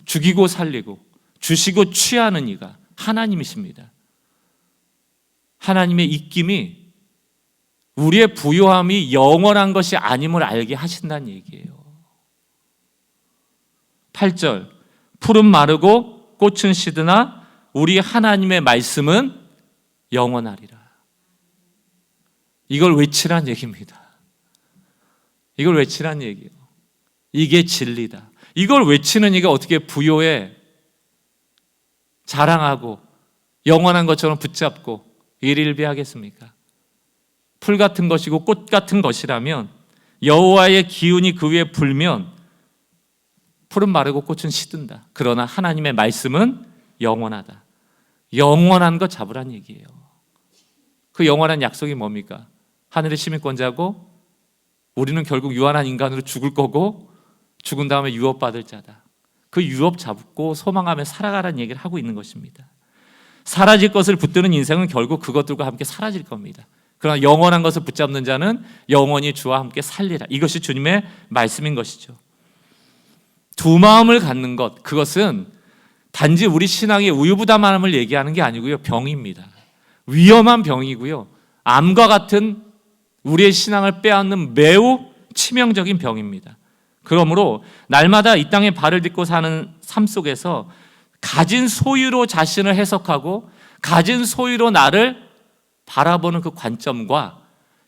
죽이고 살리고 주시고 취하는 이가 하나님이십니다. 하나님의 입김이 우리의 부요함이 영원한 것이 아님을 알게 하신다는 얘기예요. 8절. 풀은 마르고 꽃은 시드나 우리 하나님의 말씀은 영원하리라. 이걸 외치란 얘기입니다. 이걸 외치란 얘기예요. 이게 진리다. 이걸 외치는 이가 어떻게 부요에 자랑하고 영원한 것처럼 붙잡고 일일비하겠습니까? 풀 같은 것이고 꽃 같은 것이라면 여호와의 기운이 그 위에 불면 풀은 마르고 꽃은 시든다. 그러나 하나님의 말씀은 영원하다. 영원한 것 잡으란 얘기예요. 그 영원한 약속이 뭡니까? 하늘의 시민권자고 우리는 결국 유한한 인간으로 죽을 거고 죽은 다음에 유업받을 자다. 그 유업 잡고 소망하며 살아가라는 얘기를 하고 있는 것입니다. 사라질 것을 붙드는 인생은 결국 그것들과 함께 사라질 겁니다. 그러나 영원한 것을 붙잡는 자는 영원히 주와 함께 살리라. 이것이 주님의 말씀인 것이죠. 두 마음을 갖는 것, 그것은 단지 우리 신앙의 우유부단함을 얘기하는 게 아니고요, 병입니다. 위험한 병이고요, 암과 같은 우리의 신앙을 빼앗는 매우 치명적인 병입니다. 그러므로 날마다 이 땅에 발을 딛고 사는 삶 속에서 가진 소유로 자신을 해석하고 가진 소유로 나를 바라보는 그 관점과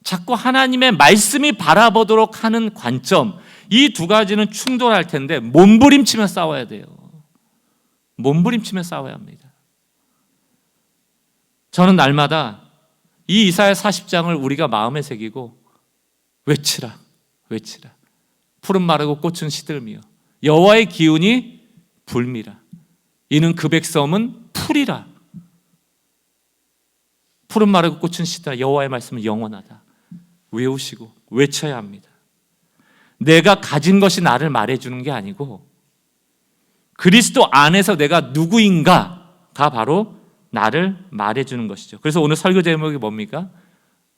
자꾸 하나님의 말씀이 바라보도록 하는 관점, 이 두 가지는 충돌할 텐데 몸부림치며 싸워야 돼요. 몸부림치며 싸워야 합니다. 저는 날마다 이 이사야 40장을 우리가 마음에 새기고 외치라, 외치라. 푸른 마르고 꽃은 시들미요 여호와의 기운이 불미라. 이는 그 백성은 풀이라. 푸른 마르고 꽃은 시다. 여호와의 말씀은 영원하다. 외우시고 외쳐야 합니다. 내가 가진 것이 나를 말해주는 게 아니고 그리스도 안에서 내가 누구인가가 바로 나를 말해주는 것이죠. 그래서 오늘 설교 제목이 뭡니까?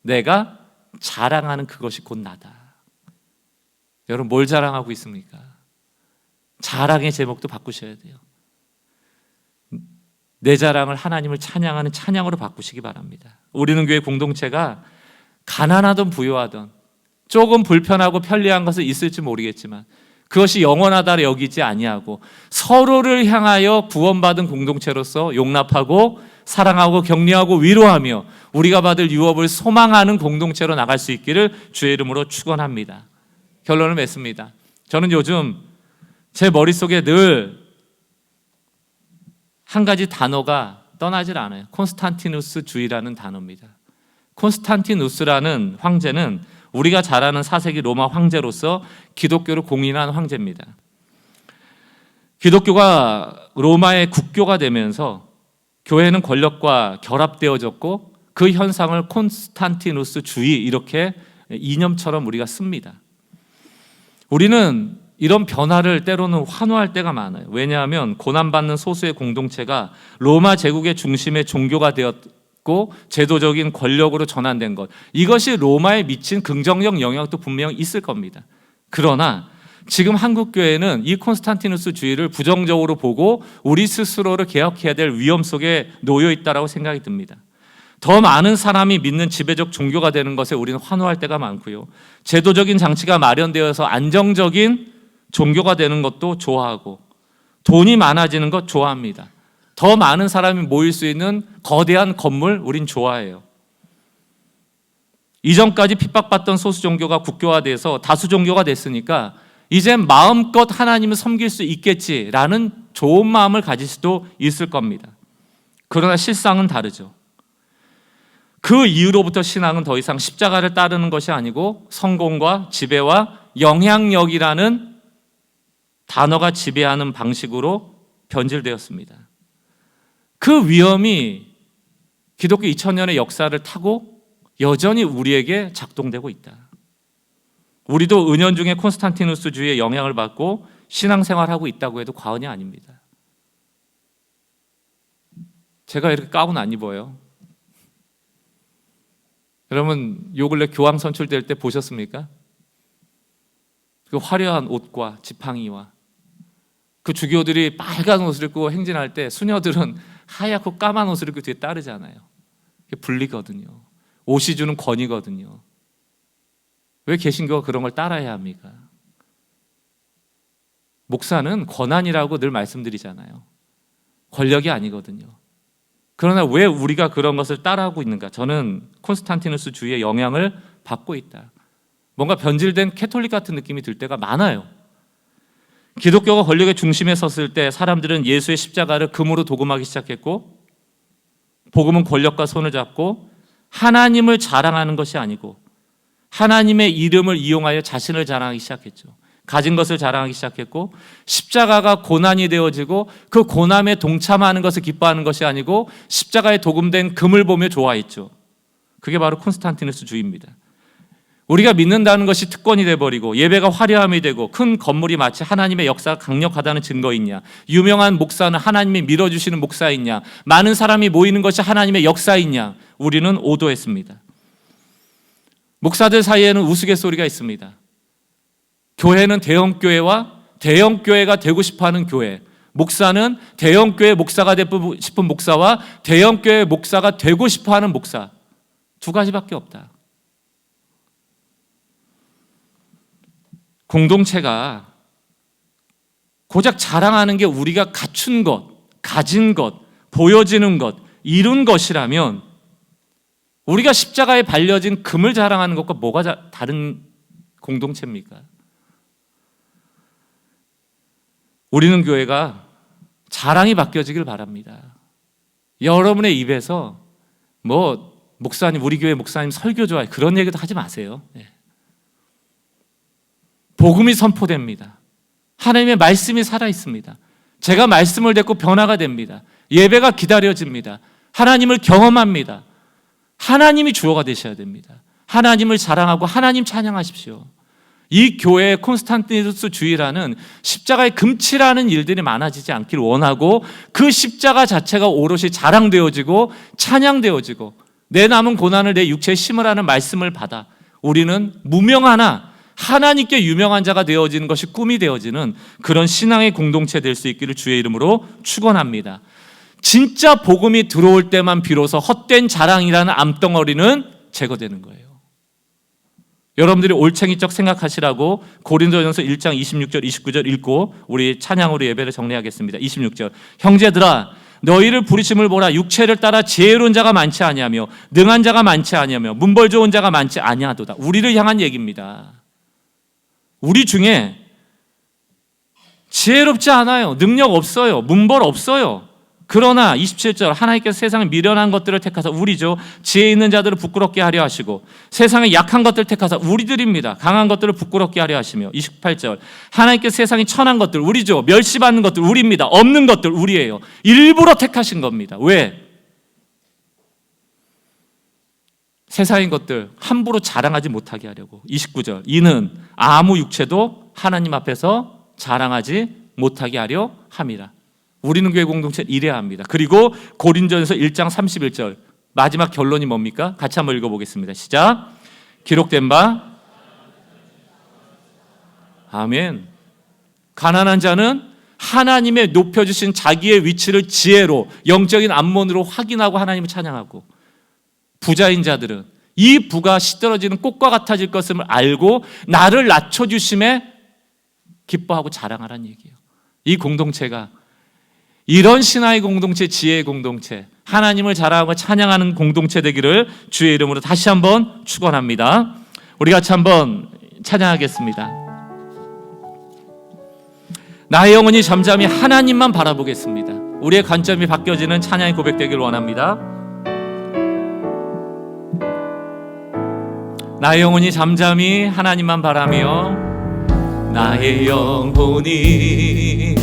내가 자랑하는 그것이 곧 나다. 여러분 뭘 자랑하고 있습니까? 자랑의 제목도 바꾸셔야 돼요. 내 자랑을 하나님을 찬양하는 찬양으로 바꾸시기 바랍니다. 우리는 교회 공동체가 가난하든 부유하든 조금 불편하고 편리한 것은 있을지 모르겠지만 그것이 영원하다 여기지 아니하고 서로를 향하여 구원받은 공동체로서 용납하고 사랑하고 격려하고 위로하며 우리가 받을 유업을 소망하는 공동체로 나갈 수 있기를 주의 이름으로 축원합니다. 결론을 맺습니다. 저는 요즘 제 머릿속에 늘 한 가지 단어가 떠나질 않아요. 콘스탄티누스주의라는 단어입니다. 콘스탄티누스라는 황제는 우리가 잘 아는 4세기 로마 황제로서 기독교를 공인한 황제입니다. 기독교가 로마의 국교가 되면서 교회는 권력과 결합되어졌고 그 현상을 콘스탄티누스주의 이렇게 이념처럼 우리가 씁니다. 우리는 이런 변화를 때로는 환호할 때가 많아요. 왜냐하면 고난받는 소수의 공동체가 로마 제국의 중심의 종교가 되었고 제도적인 권력으로 전환된 것, 이것이 로마에 미친 긍정적 영향도 분명히 있을 겁니다. 그러나 지금 한국교회는 이 콘스탄티누스주의를 부정적으로 보고 우리 스스로를 개혁해야 될 위험 속에 놓여 있다고 생각이 듭니다. 더 많은 사람이 믿는 지배적 종교가 되는 것에 우리는 환호할 때가 많고요. 제도적인 장치가 마련되어서 안정적인 종교가 되는 것도 좋아하고 돈이 많아지는 것 좋아합니다. 더 많은 사람이 모일 수 있는 거대한 건물 우린 좋아해요. 이전까지 핍박받던 소수 종교가 국교화돼서 다수 종교가 됐으니까 이제 마음껏 하나님을 섬길 수 있겠지라는 좋은 마음을 가질 수도 있을 겁니다. 그러나 실상은 다르죠. 그 이후로부터 신앙은 더 이상 십자가를 따르는 것이 아니고 성공과 지배와 영향력이라는 단어가 지배하는 방식으로 변질되었습니다. 그 위험이 기독교 2000년의 역사를 타고 여전히 우리에게 작동되고 있다. 우리도 은연중에 콘스탄티누스주의의 영향을 받고 신앙생활하고 있다고 해도 과언이 아닙니다. 제가 이렇게 가운 안 입어요. 여러분 요 근래 교황 선출될 때 보셨습니까? 그 화려한 옷과 지팡이와 그 주교들이 빨간 옷을 입고 행진할 때 수녀들은 하얗고 까만 옷을 입고 뒤에 따르잖아요. 그게 분리거든요. 옷이 주는 권위거든요. 왜 개신교가 그런 걸 따라야 합니까? 목사는 권한이라고 늘 말씀드리잖아요. 권력이 아니거든요. 그러나 왜 우리가 그런 것을 따라하고 있는가? 저는 콘스탄티누스주의의 영향을 받고 있다. 뭔가 변질된 캐톨릭 같은 느낌이 들 때가 많아요. 기독교가 권력의 중심에 섰을 때 사람들은 예수의 십자가를 금으로 도금하기 시작했고 복음은 권력과 손을 잡고 하나님을 자랑하는 것이 아니고 하나님의 이름을 이용하여 자신을 자랑하기 시작했죠. 가진 것을 자랑하기 시작했고 십자가가 고난이 되어지고 그 고난에 동참하는 것을 기뻐하는 것이 아니고 십자가에 도금된 금을 보며 좋아했죠. 그게 바로 콘스탄티누스주의입니다. 우리가 믿는다는 것이 특권이 돼버리고 예배가 화려함이 되고 큰 건물이 마치 하나님의 역사가 강력하다는 증거이냐, 유명한 목사는 하나님이 밀어주시는 목사이냐, 많은 사람이 모이는 것이 하나님의 역사이냐, 우리는 오도했습니다. 목사들 사이에는 우스갯소리가 있습니다. 교회는 대형교회와 대형교회가 되고 싶어하는 교회, 목사는 대형교회 목사가 되고 싶은 목사와 대형교회 목사가 되고 싶어하는 목사, 두 가지밖에 없다. 공동체가 고작 자랑하는 게 우리가 갖춘 것, 가진 것, 보여지는 것, 이룬 것이라면 우리가 십자가에 발려진 금을 자랑하는 것과 뭐가 다른 공동체입니까? 우리는 교회가 자랑이 바뀌어지길 바랍니다. 여러분의 입에서 목사님, 우리 교회 목사님 설교 좋아요, 그런 얘기도 하지 마세요. 복음이 선포됩니다. 하나님의 말씀이 살아있습니다. 제가 말씀을 듣고 변화가 됩니다. 예배가 기다려집니다. 하나님을 경험합니다. 하나님이 주어가 되셔야 됩니다. 하나님을 자랑하고 하나님 찬양하십시오. 이 교회의 콘스탄티누스주의라는 십자가의 금치라는 일들이 많아지지 않길 원하고 그 십자가 자체가 오롯이 자랑되어지고 찬양되어지고 내 남은 고난을 내 육체에 심으라는 말씀을 받아 우리는 무명하나 하나님께 유명한 자가 되어지는 것이 꿈이 되어지는 그런 신앙의 공동체 될 수 있기를 주의 이름으로 축원합니다. 진짜 복음이 들어올 때만 비로소 헛된 자랑이라는 암덩어리는 제거되는 거예요. 여러분들이 올챙이적 생각하시라고 고린도전서 1장 26절 29절 읽고 우리 찬양으로 예배를 정리하겠습니다. 26절 형제들아 너희를 부르심을 보라. 육체를 따라 지혜로운 자가 많지 아니하며 능한 자가 많지 아니하며 문벌 좋은 자가 많지 아니하도다. 우리를 향한 얘기입니다. 우리 중에 지혜롭지 않아요. 능력 없어요. 문벌 없어요. 그러나 27절 하나님께서 세상에 미련한 것들을 택하사 우리죠. 지혜 있는 자들을 부끄럽게 하려 하시고 세상에 약한 것들을 택하사 우리들입니다. 강한 것들을 부끄럽게 하려 하시며 28절 하나님께서 세상에 천한 것들 우리죠. 멸시받는 것들 우리입니다. 없는 것들 우리예요. 일부러 택하신 겁니다. 왜? 세상의 것들 함부로 자랑하지 못하게 하려고. 29절 이는 아무 육체도 하나님 앞에서 자랑하지 못하게 하려 함이라. 우리는 교회 공동체는 이래야 합니다. 그리고 고린도전서 1장 31절 마지막 결론이 뭡니까? 같이 한번 읽어보겠습니다. 시작. 기록된 바 아멘. 가난한 자는 하나님의 높여주신 자기의 위치를 지혜로 영적인 안목으로 확인하고 하나님을 찬양하고 부자인 자들은 이 부가 시들어지는 꽃과 같아질 것을 알고 나를 낮춰주심에 기뻐하고 자랑하라는 얘기예요. 이 공동체가 이런 신화의 공동체, 지혜의 공동체, 하나님을 자랑하고 찬양하는 공동체 되기를 주의 이름으로 다시 한번 축원합니다. 우리 같이 한번 찬양하겠습니다. 나의 영혼이 잠잠히 하나님만 바라보겠습니다. 우리의 관점이 바뀌어지는 찬양의 고백되기를 원합니다. 나의 영혼이 잠잠히 하나님만 바라며 나의 영혼이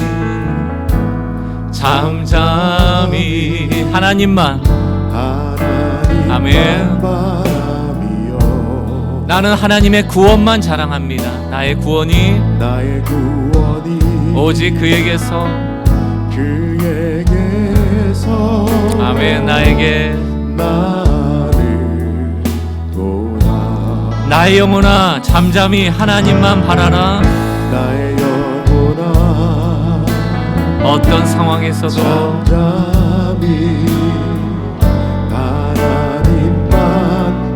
잠잠히 하나님만 아멘. 나는 하나님의 구원만 자랑합니다. 나의 구원이 오직 그에게서 아멘. 나에게 나의 영혼아 잠잠히 하나님만 바라라. 나의 영혼아 어떤 상황에서도 잠잠히 하나님만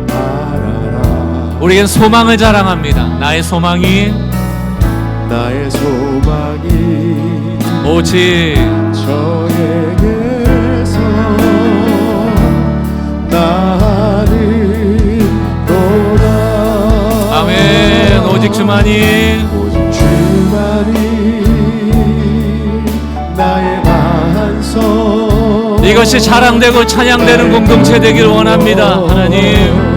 바라라. 우리는 소망을 자랑합니다. 나의 소망이 오직 저에게서 나를 보라. 아멘. 오직 주만이 나의 반석. 이것이 자랑되고 찬양되는 공동체 되기를 원합니다. 하나님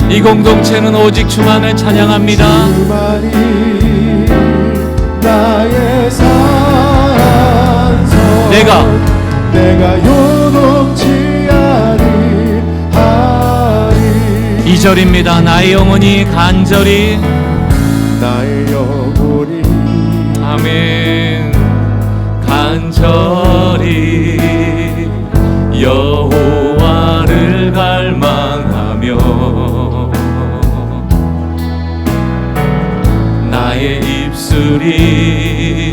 이 공동체는 오직 주만을 찬양합니다. 나의 산성 내가 요동치 아니하리. 2절입니다. 나의 영혼이 간절히 나의 영혼이 아멘 간절히 여호와를 갈망하며 나의 입술이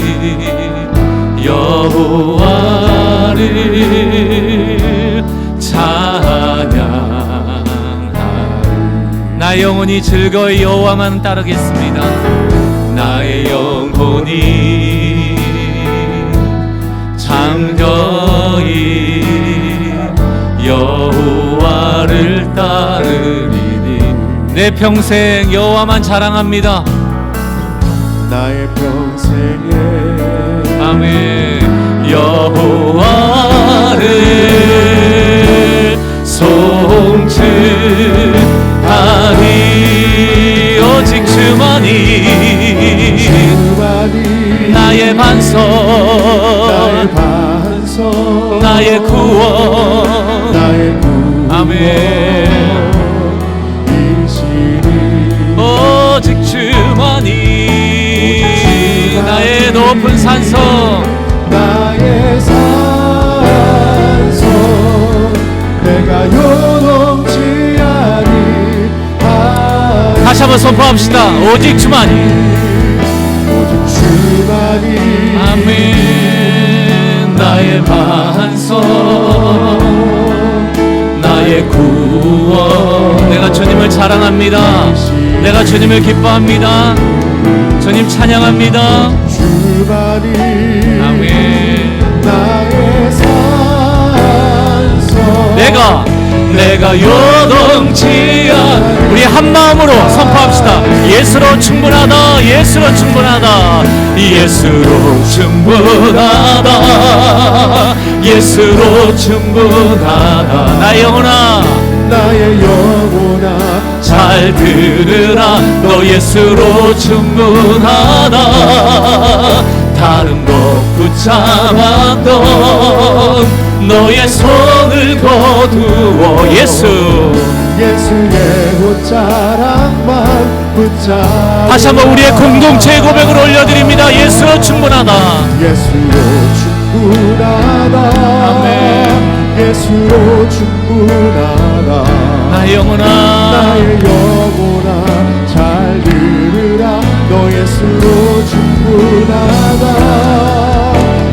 여호와를 찬양하리. 나의 영혼이 즐거이 여호와만 따르겠습니다. 나의 영혼이 잠거이 여호와를 따르리니. 내 평생 여호와만 자랑합니다. 나의 평생에 아멘 여호와를 송축하리. 오직 주만이 나의 반석 나의 구원 아멘. 오직 주만이 나의 높은 산성 나의 산성 내가 요동치 아니하리. 다시 한번 선포합시다. 오직 주만이 아멘. 나의 반석 나의 구원 내가 주님을 자랑합니다. 내가 주님을 기뻐합니다. 주님 찬양합니다. 주만이 아멘. 나의 산소 내가 요동치 않. 우리 한 마음으로 선포합시다. 예수로 충분하다. 예수로 충분하다. 예수로 충분하다. 예수로 충분하다. 나의 영혼아 잘 들으라. 너 예수로 충분하다. 다른 것 붙잡았던 너의 손을 거두어 예수의 옷자락만 붙잡아. 다시 한번 우리의 공동체의 고백을 올려드립니다. 예수로 충분하다. 예수로 충분하다. 아멘. 예수로 충분하다. 나의 영혼아 잘 들으라. 너 예수로 충분하다.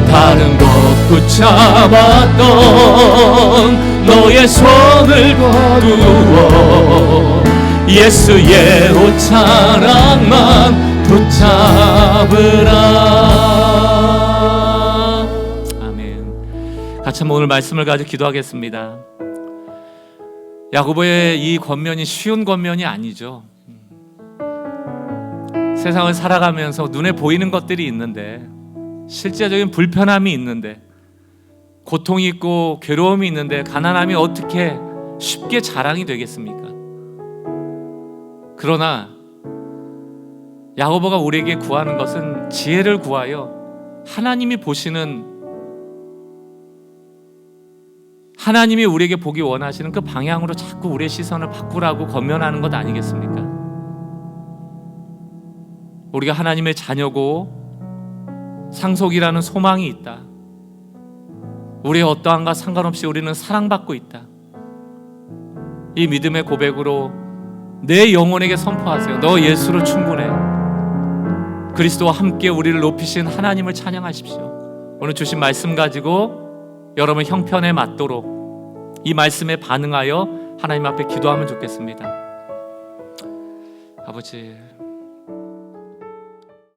다른 것 붙잡았던 너의 손을 거두어 예수의 옷자락만 붙잡으라. 아멘. 같이 한번 오늘 말씀을 가지고 기도하겠습니다. 야고보의 이 권면이 쉬운 권면이 아니죠. 세상을 살아가면서 눈에 보이는 것들이 있는데, 실제적인 불편함이 있는데, 고통이 있고 괴로움이 있는데, 가난함이 어떻게 쉽게 자랑이 되겠습니까? 그러나 야고보가 우리에게 구하는 것은 지혜를 구하여 하나님이 보시는, 하나님이 우리에게 보기 원하시는 그 방향으로 자꾸 우리의 시선을 바꾸라고 권면하는 것 아니겠습니까? 우리가 하나님의 자녀고 상속이라는 소망이 있다. 우리의 어떠함과 상관없이 우리는 사랑받고 있다. 이 믿음의 고백으로 내 영혼에게 선포하세요. 너 예수로 충분해. 그리스도와 함께 우리를 높이신 하나님을 찬양하십시오. 오늘 주신 말씀 가지고 여러분 형편에 맞도록 이 말씀에 반응하여 하나님 앞에 기도하면 좋겠습니다. 아버지,